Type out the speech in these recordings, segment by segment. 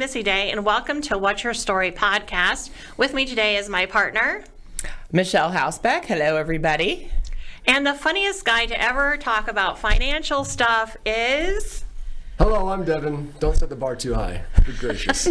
Missy Day, and welcome to What's Your Story podcast. With me today is my partner, Michelle Housebeck. Hello, everybody. And the funniest guy to ever talk about financial stuff is... Hello, I'm Devan. Don't set the bar too high. Good gracious.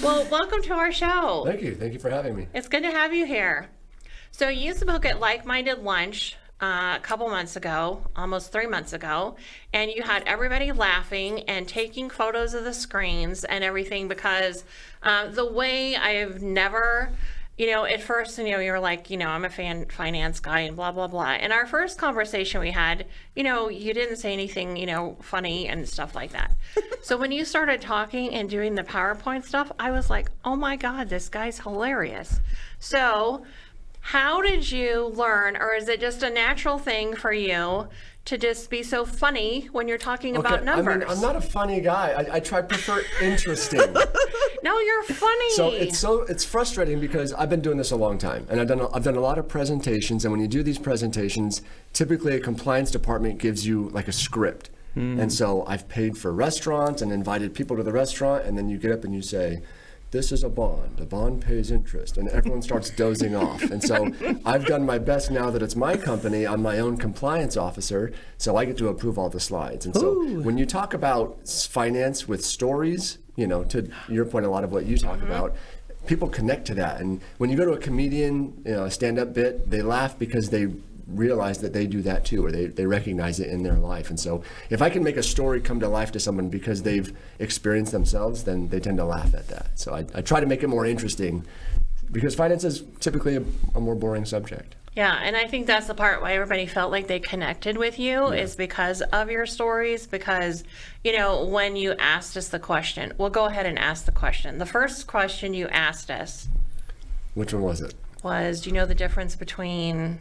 Well, welcome to our show. Thank you. Thank you for having me. It's good to have you here. So you spoke at Like-Minded Lunch a couple months ago, almost 3 months ago, and you had everybody laughing and taking photos of the screens and everything because the way I've never... at first, you were like, I'm a finance guy and blah, blah, blah. And our first conversation we had, you didn't say anything, funny and stuff like that. So when you started talking and doing the PowerPoint stuff, I was like, oh my God, this guy's hilarious. So how did you learn, or is it just a natural thing for you to just be so funny when you're talking about numbers? I'm not a funny guy. I prefer interesting. No, you're funny. So it's frustrating because I've been doing this a long time, and I've done a lot of presentations. And when you do these presentations, typically a compliance department gives you like a script. And so I've paid for restaurants and invited people to the restaurant, and then you get up and you say, "This is a bond. A bond pays interest," and everyone starts dozing off. And so I've done my best now that it's my company. I'm my own compliance officer, so I get to approve all the slides. And so when you talk about finance with stories, to your point, a lot of what you talk about, people connect to that. And when you go to a comedian, a stand-up bit, they laugh because they realize that they do that too, or they recognize it in their life. And so if I can make a story come to life to someone because they've experienced themselves, then they tend to laugh at that. So I try to make it more interesting because finance is typically a more boring subject. Yeah, and I think that's the part why everybody felt like they connected with you is because of your stories, because, when you asked us the question, we'll go ahead and ask the question. The first question you asked us. Which one was it? Was, do you know the difference between...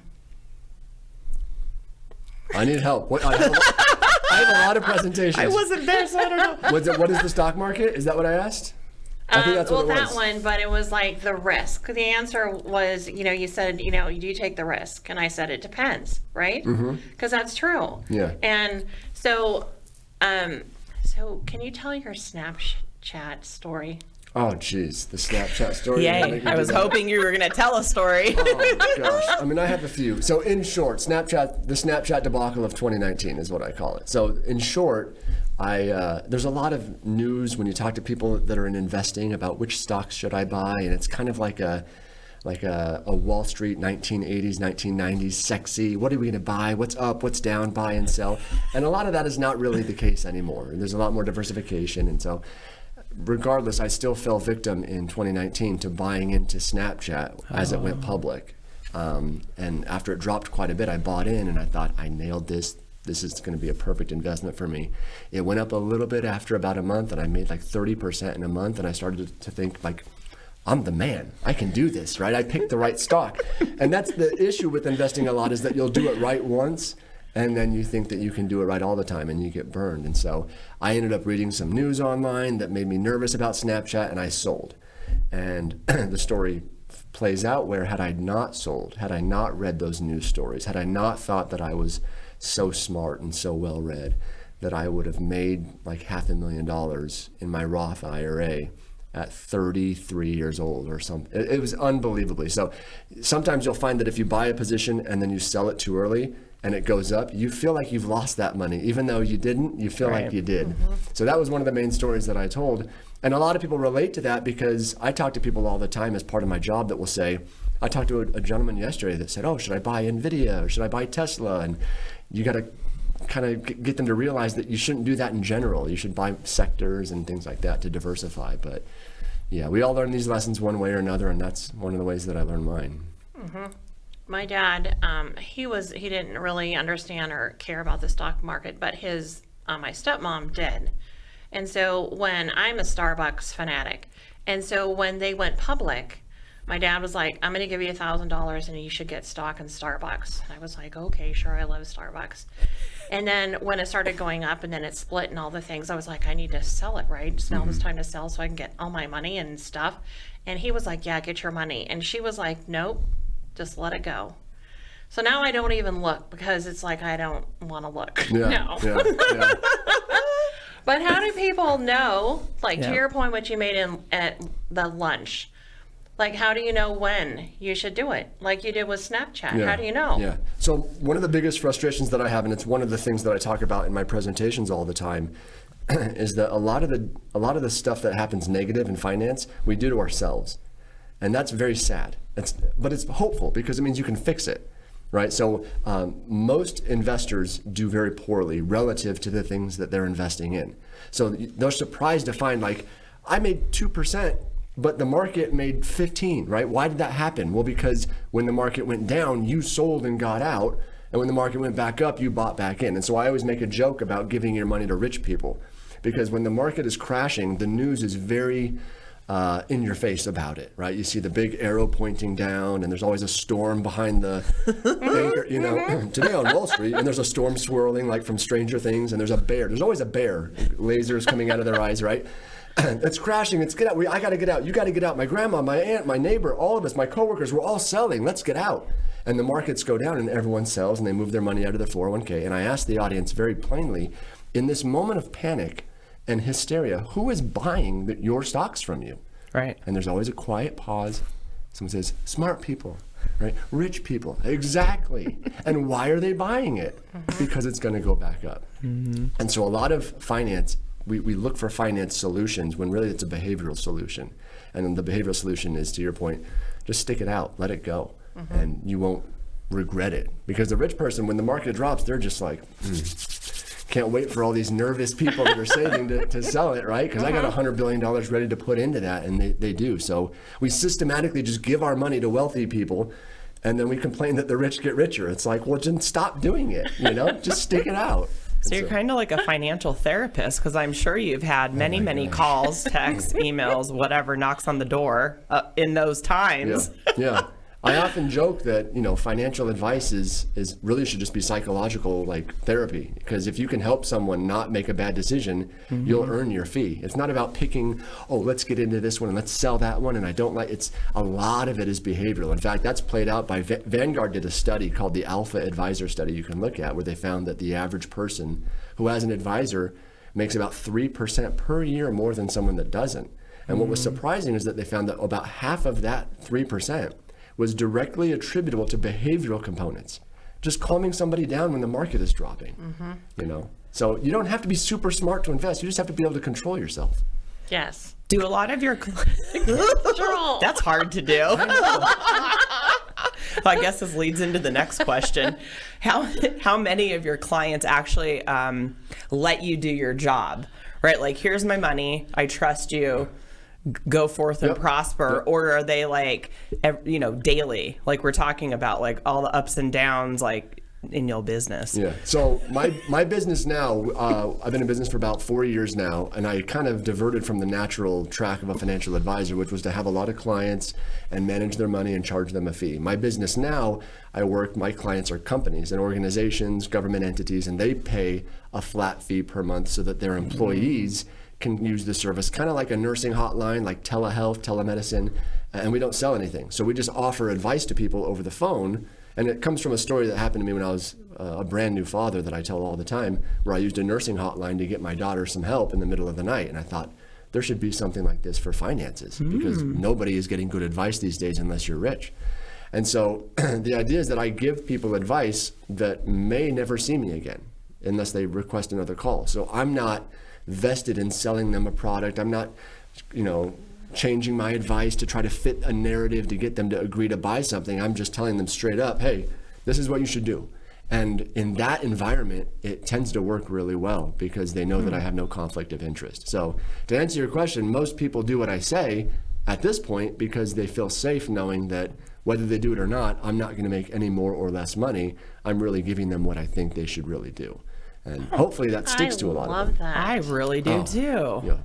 I need help. I have a lot of presentations. I wasn't there, so I don't know. What is the stock market? Is that what I asked? I think that's what it was. That one, but it was like the risk. The answer was, you said, you do take the risk. And I said, it depends, right? Because that's true. Yeah. And so can you tell your Snapchat story? Oh, geez, the Snapchat story. Yay, I was hoping you were going to tell a story. Oh, gosh. I have a few. So in short, the Snapchat debacle of 2019 is what I call it. So in short, there's a lot of news when you talk to people that are in investing about which stocks should I buy, and it's kind of like a Wall Street 1980s, 1990s sexy. What are we going to buy? What's up? What's down? Buy and sell. And a lot of that is not really the case anymore. There's a lot more diversification, and so regardless, I still fell victim in 2019 to buying into Snapchat as it went public. And after it dropped quite a bit, I bought in and I thought, I nailed this. This is going to be a perfect investment for me. It went up a little bit after about a month, and I made like 30% in a month. And I started to think like, I'm the man. I can do this, right? I picked the right stock. And that's the issue with investing a lot, is that you'll do it right once, and then you think that you can do it right all the time, and you get burned. And so I ended up reading some news online that made me nervous about Snapchat, and I sold. And the story plays out where, had I not sold, had I not read those news stories, had I not thought that I was so smart and so well read, that I would have made like $500,000 in my Roth IRA at 33 years old or something. It was unbelievably. So sometimes you'll find that if you buy a position and then you sell it too early, and it goes up, you feel like you've lost that money. Even though you didn't, you feel like you did. So that was one of the main stories that I told. And a lot of people relate to that because I talk to people all the time as part of my job that will say, I talked to a gentleman yesterday that said, oh, should I buy NVIDIA or should I buy Tesla? And you got to kind of get them to realize that you shouldn't do that in general. You should buy sectors and things like that to diversify. But yeah, we all learn these lessons one way or another, and that's one of the ways that I learned mine. My dad, he didn't really understand or care about the stock market, but my stepmom did. And so when I'm a Starbucks fanatic, and so when they went public, my dad was like, I'm going to give you $1,000 and you should get stock in Starbucks. And I was like, okay, sure, I love Starbucks. And then when it started going up and then it split and all the things, I was like, I need to sell it, right? So now it's time to sell so I can get all my money and stuff. And he was like, yeah, get your money. And she was like, nope, just let it go. So now I don't even look because it's like I don't want to look. Yeah, no. Yeah. But how do people know, like Yeah. to your point, what you made at the lunch? Like, how do you know when you should do it? Like you did with Snapchat. How do you know? Yeah. So one of the biggest frustrations that I have, and it's one of the things that I talk about in my presentations all the time, is that a lot of the stuff that happens negative in finance, we do to ourselves. And that's very sad. But it's hopeful because it means you can fix it, right? So most investors do very poorly relative to the things that they're investing in. So they're surprised to find, like, I made 2%, but the market made 15, right? Why did that happen? Well, because when the market went down, you sold and got out. And when the market went back up, you bought back in. And so I always make a joke about giving your money to rich people, because when the market is crashing, the news is very in your face about it, right? You see the big arrow pointing down, and there's always a storm behind the anchor, you know, today on Wall Street, and there's a storm swirling like from Stranger Things, and there's a bear. There's always a bear, lasers coming out of their eyes, right? It's crashing. It's get out. I got to get out. You got to get out. My grandma, my aunt, my neighbor, all of us, my coworkers, we're all selling. Let's get out. And the markets go down, and everyone sells, and they move their money out of their 401k. And I asked the audience very plainly, in this moment of panic and hysteria, who is buying your stocks from you? Right. And there's always a quiet pause. Someone says, smart people, right? Rich people. Exactly. And why are they buying it? Because it's going to go back up. And so a lot of finance, we look for finance solutions when really it's a behavioral solution. And the behavioral solution is, to your point, just stick it out, let it go. And you won't regret it. Because the rich person, when the market drops, they're just like, can't wait for all these nervous people that are saving to sell it, right? Because I got $100 billion ready to put into that, and they do. So we systematically just give our money to wealthy people, and then we complain that the rich get richer. It's like, well, just stop doing it, you know? Just stick it out. So you're kind of like a financial therapist, because I'm sure you've had many calls, texts, emails, whatever knocks on the door in those times. Yeah. I often joke that, you know, financial advice is really should just be psychological, like therapy, because if you can help someone not make a bad decision, you'll earn your fee. It's not about picking, oh, let's get into this one and let's sell that one, and I don't like, it's a lot of it is behavioral. In fact, that's played out by Vanguard did a study called the Alpha Advisor Study you can look at, where they found that the average person who has an advisor makes about 3% per year more than someone that doesn't. And what was surprising is that they found that about half of that 3% was directly attributable to behavioral components. Just calming somebody down when the market is dropping, you know? So you don't have to be super smart to invest. You just have to be able to control yourself. Yes. Do a lot of your that's hard to do. Well, I guess this leads into the next question. How many of your clients actually let you do your job, right? Like, here's my money, I trust you, go forth and prosper. Or are they like, you know, daily, like we're talking about, like all the ups and downs, like in your business? Yeah. So my business now, I've been in business for about 4 years now, and I kind of diverted from the natural track of a financial advisor, which was to have a lot of clients and manage their money and charge them a fee. My business now, my clients are companies and organizations, government entities, and they pay a flat fee per month so that their employees can use the service, kind of like a nursing hotline, like telehealth, telemedicine, and we don't sell anything. So we just offer advice to people over the phone. And it comes from a story that happened to me when I was a brand new father that I tell all the time, where I used a nursing hotline to get my daughter some help in the middle of the night. And I thought, there should be something like this for finances, because nobody is getting good advice these days unless you're rich. And so the idea is that I give people advice that may never see me again unless they request another call. So I'm not vested in selling them a product. I'm not, you know, changing my advice to try to fit a narrative to get them to agree to buy something. I'm just telling them straight up, hey, this is what you should do. And in that environment, it tends to work really well because they know that I have no conflict of interest. So to answer your question, most people do what I say at this point because they feel safe knowing that whether they do it or not, I'm not going to make any more or less money. I'm really giving them what I think they should really do. And hopefully that sticks to a lot of them. I love that. I really do too. Yeah.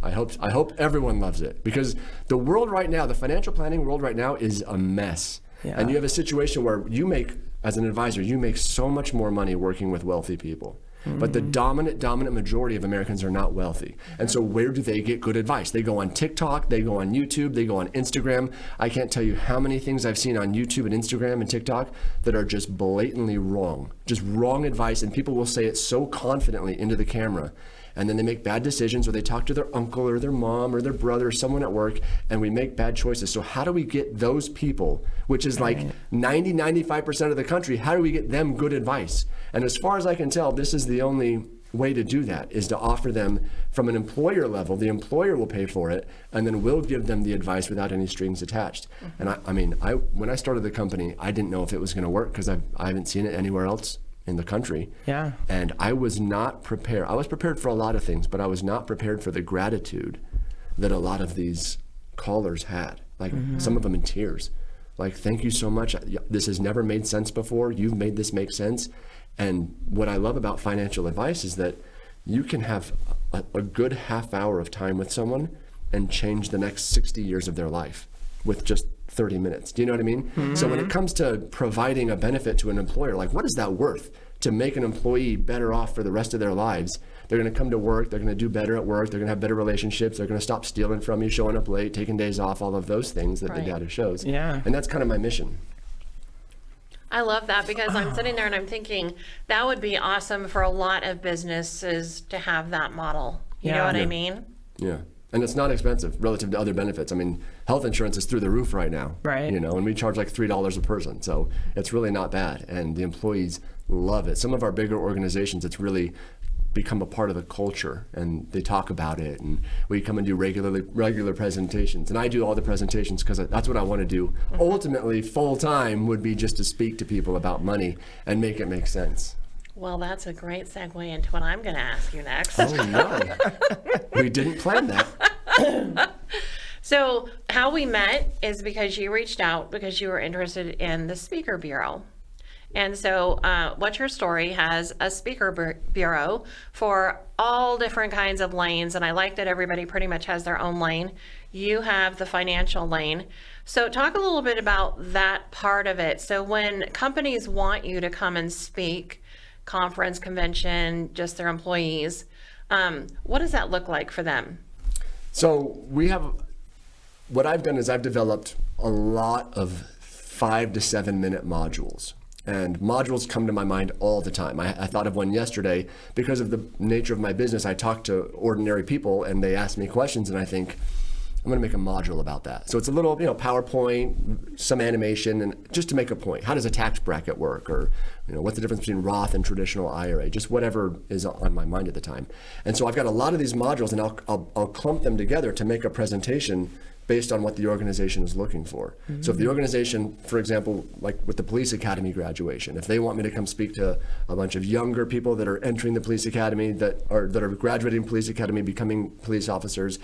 I hope everyone loves it, because the world right now, the financial planning world right now is a mess. Yeah. And you have a situation where you make, as an advisor, you make so much more money working with wealthy people. But the dominant majority of Americans are not wealthy. And so where do they get good advice? They go on TikTok, they go on YouTube, they go on Instagram. I can't tell you how many things I've seen on YouTube and Instagram and TikTok that are just blatantly wrong. Just wrong advice, and people will say it so confidently into the camera. and then they make bad decisions, or they talk to their uncle or their mom or their brother or someone at work, and we make bad choices. So how do we get those people, which is like 95% of the country, how do we get them good advice? And as far as I can tell, this is the only way to do that, is to offer them from an employer level. The employer will pay for it, and then we'll give them the advice without any strings attached. And when I started the company, I didn't know if it was going to work because I haven't seen it anywhere else in the country. Yeah. And I was not prepared. I was prepared for a lot of things, but I was not prepared for the gratitude that a lot of these callers had. Like some of them in tears. Like, thank you so much. This has never made sense before. You've made this make sense. And what I love about financial advice is that you can have a good half hour of time with someone and change the next 60 years of their life with just 30 minutes. Do you know what I mean? So when it comes to providing a benefit to an employer, like, what is that worth to make an employee better off for the rest of their lives? They're going to come to work, they're going to do better at work, they're going to have better relationships, they're going to stop stealing from you, showing up late, taking days off, all of those things that the data shows. Yeah. And that's kind of my mission. I love that, because I'm sitting there and I'm thinking that would be awesome for a lot of businesses to have that model. You know what I mean? Yeah. And it's not expensive relative to other benefits. I mean, health insurance is through the roof right now. Right. You know, and we charge like $3 a person. So it's really not bad. And the employees love it. Some of our bigger organizations, it's really become a part of the culture, and they talk about it, and we come and do regular presentations, and I do all the presentations because that's what I want to do. Ultimately, full time would be just to speak to people about money and make it make sense. Well, that's a great segue into what I'm going to ask you next. Oh no, we didn't plan that. So how we met is because you reached out because you were interested in the speaker bureau. And so What's Your Story has a speaker bureau for all different kinds of lanes. And I like that everybody pretty much has their own lane. You have the financial lane. So talk a little bit about that part of it. So when companies want you to come and speak, conference, convention, just their employees, what does that look like for them? So what I've done is I've developed a lot of 5 to 7 minute modules. And modules come to my mind all the time. I thought of one yesterday because of the nature of my business. I talk to ordinary people and they ask me questions, and I think, I'm going to make a module about that. So it's a little, PowerPoint, some animation, and just to make a point. How does a tax bracket work? Or, what's the difference between Roth and traditional IRA? Just whatever is on my mind at the time. And so I've got a lot of these modules, and I'll clump them together to make a presentation based on what the organization is looking for. So if the organization, for example, like with the police academy graduation, if they want me to come speak to a bunch of younger people that are entering the police academy, that are graduating police academy, becoming police officers,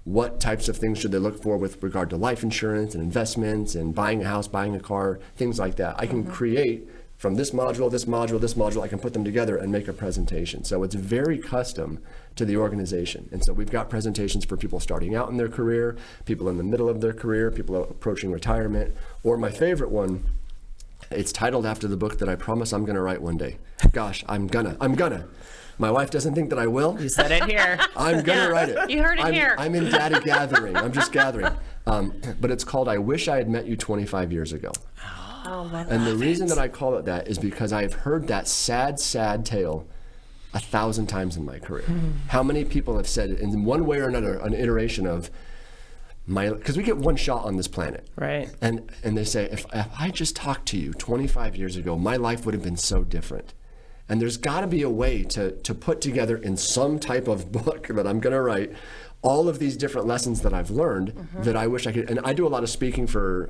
what types of things should they look for with regard to life insurance and investments and buying a house, buying a car, things like that. I can create from this module, this module, this module, I can put them together and make a presentation. So it's very custom to the organization. And so we've got presentations for people starting out in their career, people in the middle of their career, people approaching retirement, or my favorite one, it's titled after the book that I promise I'm gonna write one day. Gosh, I'm gonna. My wife doesn't think that I will. You said it here. I'm gonna write it. You heard it here. I'm in data gathering. I'm just gathering. But it's called I Wish I Had Met You 25 Years Ago. And the reason that I call it that is because I've heard that sad, sad tale 1,000 times in my career. How many people have said it in one way or another, an iteration of because we get one shot on this planet. Right. And they say, if I just talked to you 25 years ago, my life would have been so different. And there's got to be a way to put together in some type of book that I'm going to write all of these different lessons that I've learned that I wish I could. And I do a lot of speaking for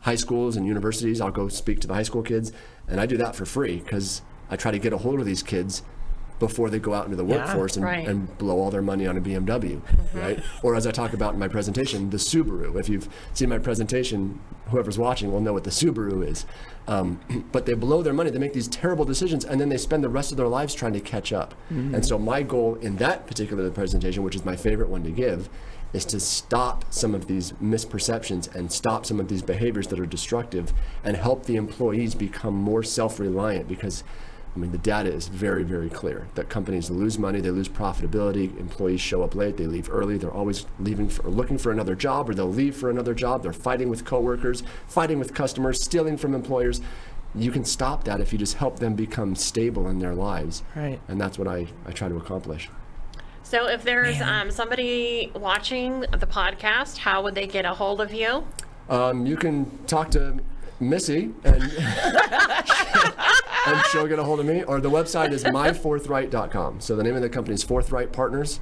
high schools and universities. I'll go speak to the high school kids, and I do that for free because I try to get a hold of these kids before they go out into the workforce and blow all their money on a BMW, right? Or as I talk about in my presentation, the Subaru. If you've seen my presentation, whoever's watching will know what the Subaru is. But they blow their money, they make these terrible decisions, and then they spend the rest of their lives trying to catch up. And so my goal in that particular presentation, which is my favorite one to give, is to stop some of these misperceptions and stop some of these behaviors that are destructive and help the employees become more self-reliant, because the data is very, very clear that companies lose money, they lose profitability, employees show up late, they leave early, they're always looking for another job, or they'll leave for another job, they're fighting with coworkers, fighting with customers, stealing from employers. You can stop that if you just help them become stable in their lives. Right. And that's what I try to accomplish. So if there's somebody watching the podcast, how would they get a hold of you? You can talk to Missy and, and she'll get a hold of me. Or the website is myforthright.com. So the name of the company is Forthright Partners.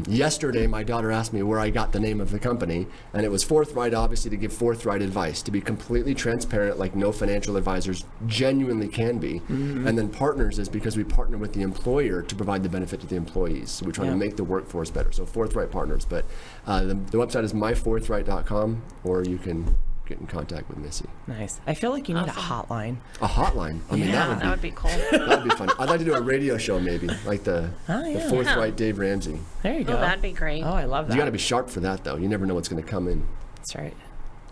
Yesterday, my daughter asked me where I got the name of the company, and it was Forthright, obviously, to give forthright advice, to be completely transparent, like no financial advisors genuinely can be. And then Partners is because we partner with the employer to provide the benefit to the employees. So we try to make the workforce better. So Forthright Partners. But the website is myforthright.com, or you can get in contact with Missy. Nice. I feel like you need a hotline. A hotline? I mean, That would be cool. that would be fun. I'd like to do a radio show maybe, like the Forthright Dave Ramsey. There you go. Oh, that'd be great. Oh, I love that. You got to be sharp for that, though. You never know what's going to come in. That's right.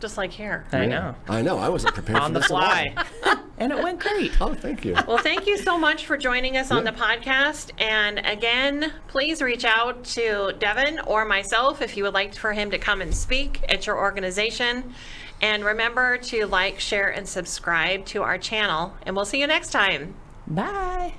Just like here. I know. I know. I wasn't prepared On for the this at all. fly. And it went great. Oh, thank you. Well, thank you so much for joining us on the podcast. And again, please reach out to Devan or myself if you would like for him to come and speak at your organization. And remember to like, share, and subscribe to our channel. And we'll see you next time. Bye.